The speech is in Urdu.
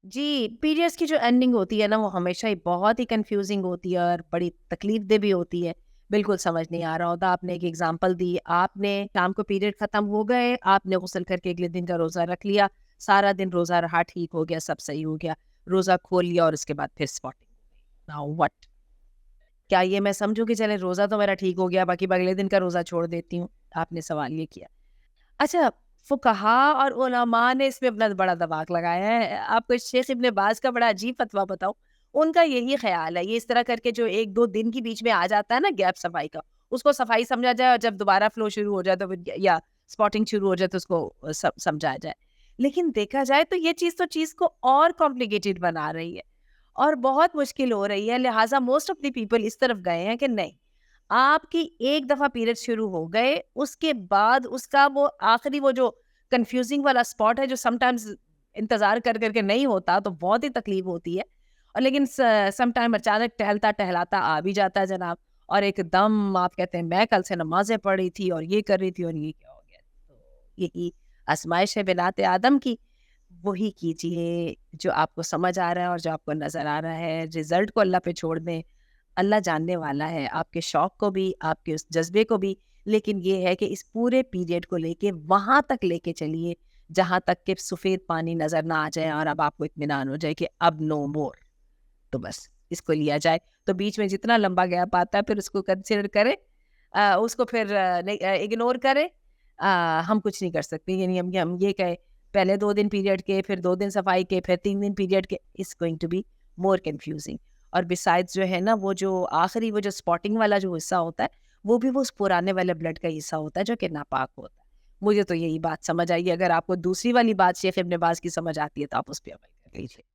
جی، پیریڈس کی جو اینڈنگ ہوتی ہے نا وہ ہمیشہ ہی بہت ہی کنفیوزنگ ہوتی ہے اور بڑی تکلیف دہ بھی ہوتی ہے، بالکل سمجھ نہیں آ رہا ہوتا. آپ نے ایک ایگزامپل دی، آپ نے شام کو پیریڈ ختم ہو گئے، آپ نے غسل کر کے اگلے دن کا روزہ رکھ لیا، سارا دن روزہ رہا، ٹھیک ہو گیا، سب صحیح ہو گیا، روزہ کھول لیا اور اس کے بعد پھر اسپاٹنگ ہو گئی. Now what? کیا یہ میں سمجھوں کہ چلے روزہ تو میرا ٹھیک ہو گیا، باقی میں اگلے دن کا روزہ چھوڑ دیتی ہوں؟ آپ نے سوال یہ کیا. اچھا، فقہا اور علماء نے اس میں اپنا بڑا دباغ لگایا ہے. آپ کو شیخ ابن باز کا بڑا عجیب فتویٰ بتاؤں، ان کا یہی خیال ہے، یہ اس طرح کر کے جو 1-2 دن کے بیچ میں آ جاتا ہے نا گیپ صفائی کا، اس کو صفائی سمجھا جائے اور جب دوبارہ فلو شروع ہو جائے تو پھر یا اسپاٹنگ شروع ہو جائے تو اس کو سمجھایا جائے. لیکن دیکھا جائے تو یہ چیز تو چیز کو اور کمپلیکیٹڈ بنا رہی ہے اور بہت مشکل ہو رہی ہے. لہٰذا موسٹ آف دی پیپل اس طرف گئے ہیں کہ نہیں، آپ کی ایک دفعہ پیریڈ شروع ہو گئے، اس کے بعد اس کا وہ آخری وہ جو کنفیوزنگ والا اسپاٹ ہے جو سم ٹائمز انتظار کر کر کے نہیں ہوتا تو بہت ہی تکلیف ہوتی ہے، اور لیکن سم ٹائم اچانک ٹہلتا ٹہلاتا آ بھی جاتا ہے جناب، اور ایک دم آپ کہتے ہیں میں کل سے نمازیں پڑھ رہی تھی اور یہ کر رہی تھی اور یہ کیا ہو گیا. تو یہی آزمائش ہے بنات آدم کی، وہی کیجیے جو آپ کو سمجھ آ رہا ہے اور جو آپ کو نظر آ رہا ہے. رزلٹ کو اللہ پہ چھوڑ دیں، اللہ جاننے والا ہے آپ کے شوق کو بھی، آپ کے اس جذبے کو بھی. لیکن یہ ہے کہ اس پورے پیریڈ کو لے کے وہاں تک لے کے چلیے جہاں تک کہ سفید پانی نظر نہ آ جائے اور اب آپ کو اطمینان ہو جائے کہ اب نو مور. تو بس اس کو لیا جائے. تو بیچ میں جتنا لمبا گیپ آتا ہے پھر اس کو کنسیڈر کرے، اس کو پھر اگنور کرے. ہم کچھ نہیں کر سکتے. یعنی ہم یہ کہیں پہلے 2 دن پیریڈ کے، پھر 2 دن صفائی کے، پھر 3 دن پیریڈ کے، it's going to be more confusing. اور بسائڈ جو ہے نا وہ جو آخری وہ جو اسپاٹنگ والا جو حصہ ہوتا ہے وہ بھی وہ اس پرانے والے بلڈ کا حصہ ہوتا ہے جو کہ ناپاک ہوتا ہے. مجھے تو یہی بات سمجھ آئی. اگر آپ کو دوسری والی بات شیخ ابن باز کی سمجھ آتی ہے تو آپ اس پہ عمل کر لیجیے.